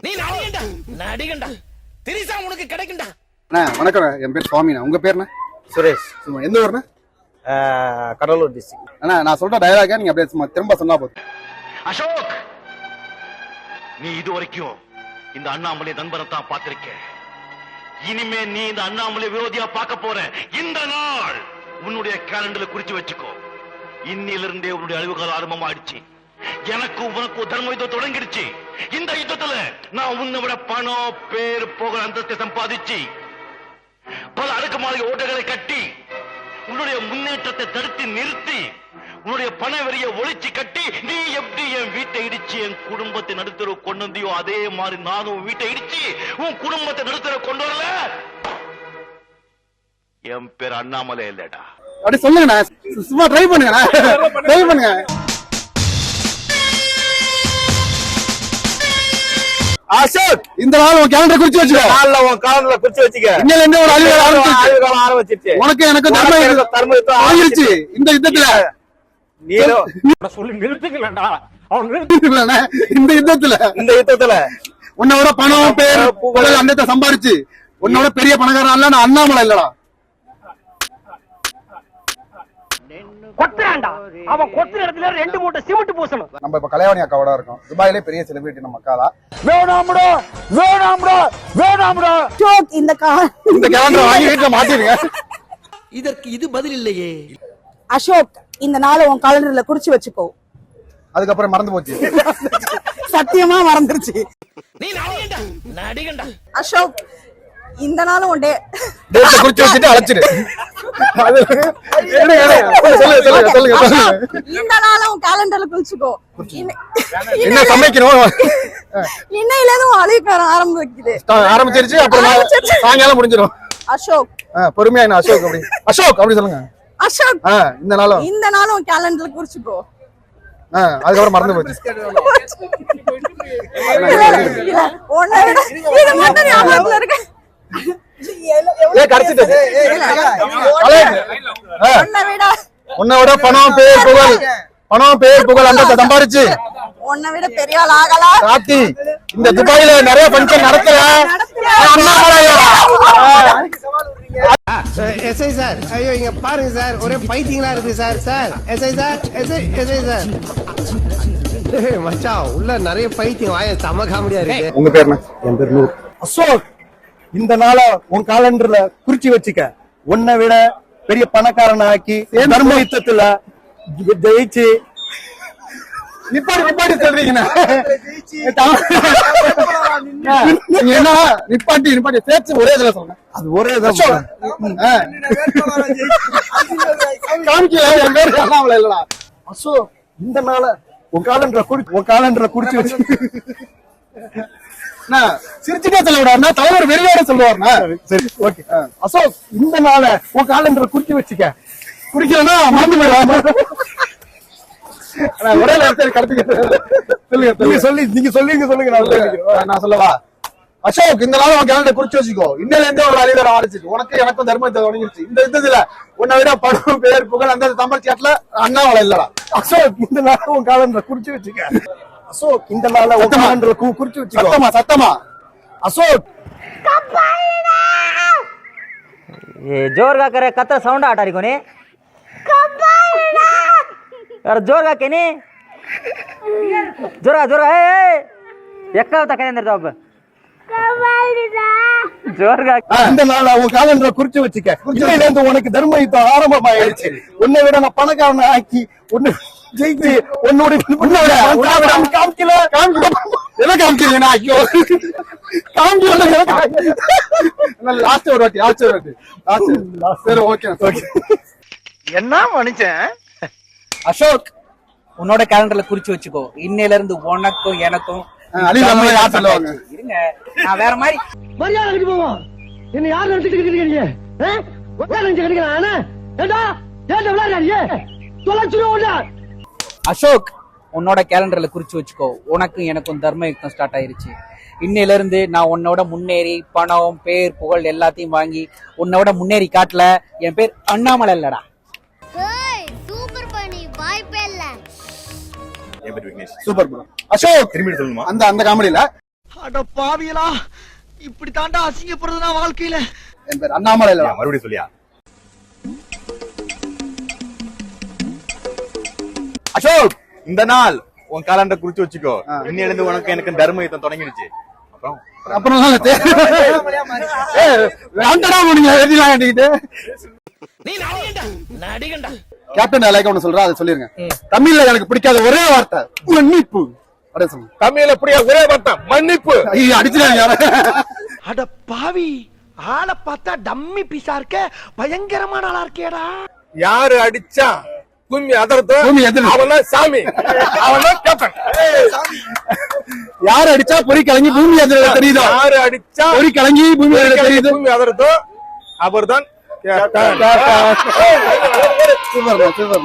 நீ நடிகண்டா நடிகண்டா திரிசா உனக்கு கிடைக்கும்டா. வணக்கம், என் பேர் சுவாமிண்ணா. உங்க பேருண்ணா? சுரேஷ். எந்த ஊர்ண்ணா? கடலூர் டிஸ்ட்ரிக்ட். அண்ணா நான் சொல்ற டயலாக நீங்க அப்படியே சும்மா திரும்ப சொன்னா போதும். அசோக், நீ இதுவரைக்கும் இந்த அண்ணாமலை நண்பரை தான் பார்த்திருக்க. இனிமே நீ இந்த அண்ணாமலை விரோதியா பார்க்க போற. இந்த நாள் உன்னுடைய கேலண்டர்ல குறிச்சு வச்சுக்கோ. இன்னிலிருந்தே உன்னுடைய அழிவுகால ஆரம்பமாயிடுச்சு. எனக்கும் உனக்கும் தர்ம யுத்தம் தொடங்கிடுச்சு. இந்த யுத்தத்துல நான் உன்னை விட பணம், பேர், புகழ், அந்தஸ்தை சம்பாதிச்சு பல அடுக்குமாளிகை ஓட்டைகளை கட்டி உன்னுடைய முன்னேற்றத்தை தடுத்து நிறுத்தி உன்னுடைய பண வரிய ஒழிச்சு கட்டி நீ எப்படி என் வீட்டை இடிச்சு என் குடும்பத்தை நடுத்தர கொண்டு வந்தியோ அதே மாதிரி நானும் வீட்டை இடிச்சு உன் குடும்பத்தை நடுத்தர கொண்டு வரல. என் பேர் அண்ணாமலை இல்லடா. அப்படி சொல்லுங்கண்ணா, சும்மா ட்ரை பண்ணுங்க, ட்ரை பண்ணுங்க. அசோக், இந்த நாள் உன் கேலண்டர் குறிச்சு வச்சுக்கோ. உன் காலத்துல குறிச்சு வச்சுக்க. இன்னையில இருந்து ஒரு ஆய்வுகாலம் ஆரம்பிச்சிருச்சு. உனக்கு எனக்கு தர்ம யுத்தம் ஆகிருச்சு இந்த யுத்தத்துல. சொல்லி நிறுத்துக்கலடா. இந்த யுத்தத்துல உன்னோட பணம், பேர், புகழ், அந்தத்தை சம்பாரிச்சு உன்னோட பெரிய பணக்காரன் இல்ல, நான் அண்ணாமலை இல்லடா. அவன் கொத்துற இடத்துல 2 மூட்டை சிமெண்ட் பூசணும். நம்ம இப்ப கலைவாணி அக்காவோட இருக்கோம். துபாயிலே பெரிய செலிபிரிட்டி நம்ம அக்காதா. வேணாம்டா வேணாம்டா வேணாம்டா. இந்த கேலண்டர் வாங்கி வீட்டுல மாட்டிருங்க. இதற்கு இது பதில் இல்லையே. அசோக், இந்த நாளை உன் காலண்டர்ல குறிச்சு வச்சுக்கோ. அதுக்கப்புறம் மறந்து போச்சு. சத்தியமா மறந்துருச்சு. நீ நடிகண்டா நடிகண்டா. அசோக், இந்த நாளும் உன் டேட்டை குறிச்சு வச்சுட்டு அழைச்சிரு. இந்த நாளும் உன் காலண்டர்ல குறிச்சுக்கோ. என்ன சமைக்கணும் இன்னையில இருந்து உன் அழிவுக்காரம் ஆரம்பிச்சிருச்சு. அப்புறம் சாயங்காலம் முடிஞ்சிடும். அசோக், பொறுமையா என்ன அசோக் அப்படி அசோக் அப்படி சொல்லுங்க. அசோக், இந்த நாளும் உன் காலண்டர்ல குறிச்சுக்கோ. அதுக்கப்புறம் மறந்து போச்சு. உன்னை விட பணம், பேர், புகழ், அந்தத்தை சம்பாரிச்சு உன்னை விட பெரிய ஆள் ஆகலாம் காத்தி இந்த துபாயில நிறைய ஃபங்க்ஷன் நடக்கல. எஸ்ஐ சார், ஐயோ இங்க பாருங்க சார், ஒரே பைத்தியங்களா இருக்கு sir. Sir SI sir, SI sir. மச்சான், உள்ள நிறைய பைத்தியம், வாய செம காமெடியா இருக்கு. உங்க பேர் என்ன? என் பேர் நூர். அசோக், இந்த நாள உன் காலண்டர்ல குறிச்சு வச்சுக்க. உன்னை விட பெரிய பணக்காரன் ஆக்கி தர்ம யுத்தத்துல ஜெயிச்சு நிப்பாட்டி சொல்றீங்க. என்ன நிப்பாட்டி சேர்த்து ஒரே இதுல சொல்றேன். அது ஒரே காமிக்கல. என் பேர் அண்ணாமலை இல்லடா. அசோக், இந்த நாள உன் காலண்டர்ல குறிச்சு வச்சு. சிரிச்சுட்டே சொல்ல விடாருன்னா தலைவர் வெறியோட சொல்லுவாருண்ணா. சரி, ஓகே. அசோக், இந்த நாள உன் காலண்டர்ல குறிச்சு வச்சுக்க. குடிக்கலன்னா மறந்து போயிடுவாங்க. ஒரே நேரத்தில் கடத்துக்க சொல்லுங்க. நான் சொல்லவா? அசோக், இந்த நாள் உன் கேலண்டர் குறிச்சு வச்சுக்கோ. இன்னையில இருந்து ஒரு அழிவரம் ஆரம்பிச்சு. உனக்கு எனக்கும் தர்மத்தை தொடங்கிருச்சு. இந்த யுத்தத்துல உன்னை விட பணம், பேர், புகழ், அந்த சம்பாரிச்சாட்டுல அண்ணாமலை இல்லடா. அசோக், இந்த நாள உன் காலண்டர்ல குறிச்சு வச்சுக்க. அசோக், இந்த நாள உன் காலண்டர்ல குறிச்சு வச்சுக்கோ. சத்தமா अशोक ये जोर का करे कत्ता साउंड आटा रही कोने यार जोर का केने जोर का एक्का होता कहने अंदर जाओ जोर का இந்த நாள உன் காலண்டர்ல குறிச்சு வச்சுக்க. இன்னையில இருந்து உனக்கு தர்ம யுத்தம் ஆரம்பமாயிடுச்சு. உன்னை விட நான் பணக்காரனை ஆக்கி உன்னை ஜெயிச்சு உன்னோட காமிக்கல என்ன காமிக்கிறீங்கன்னா ஐயோ லாஸ்ட் ஒரு வாட்டி சரி ஓகே. என்ன மனுஷன். அசோக், உன்னோட கேலண்டர்ல குறிச்சு வச்சுக்கோ. இன்னையில இருந்து உனக்கும் எனக்கும் இருங்க. நான் வேற மாதிரி மரியாதை கட்டி போவோம். என்ன யார் நினைச்சிட்டு இருக்கீங்க? அசோக், உன்னோட கேலண்டர்ல குறிச்சு வச்சுக்கோ. உனக்கும் எனக்கும் தர்ம யுத்தம் ஸ்டார்ட் ஆயிருச்சு. இன்னையில இருந்து நான் உன்னோட முன்னேறி பணம், பேர், புகழ் எல்லாத்தையும் வாங்கி உன்னோட முன்னேறி காட்டல. என் பேர் அண்ணாமலை இல்லடா. சூப்பர் பண்ணி வாய்ப்பே இல்ல. Super bro. அசோக், திரும்பி சொல்லுமா? அந்த காமெடியில அட பாவியலா, இப்படி தாண்டா அசிங்கப்படுறதுனா வாழ்க்கையில. என் பேர் அண்ணாமலை இல்ல. மறுபடியும் சொல்லியா? அசோக், இந்த நாள் உன் காலண்டர் குறிச்சு வச்சுக்கோ. இன்னையில இருந்து உனக்கு எனக்கு தர்ம யுத்தம் தொடங்கிடுச்சு. அப்புறம் வேண்டடா முடிங்க எழுதிலாம் கட்டிக்கிட்டு. நீ நடிகண்டா, நடிகண்டா. கேப்டன் லைக் ஒண்ணு சொல்றா, அதை சொல்லிருங்க. தமிழ்ல எனக்கு பிடிக்காத ஒரே வார்த்தை மன்னிப்பு. அப்படியே சொல்லுங்க. தமிழ்ல பிடிக்காத ஒரே வார்த்தை மன்னிப்பு. ஐயோ, அடிச்சுட்டாங்க யார. அட பாவி, ஆளை பார்த்தா டம்மி பீஸா இருக்க, பயங்கரமான ஆளா இருக்கேடா. யாரு அடிச்சா பூமி அதர்த்தோ பூமி எதிர் அவன்தான் சாமி, அவன்தான் கேப்டன். யாரு அடிச்சா பொறி கலங்கி பூமி அதிர தெரியுதோ, யாரு அடிச்சா பொறி கலங்கி பூமி அதிர தெரியுது, பூமி அதர்த்தோ அவர்தான் கேப்டன். Super super.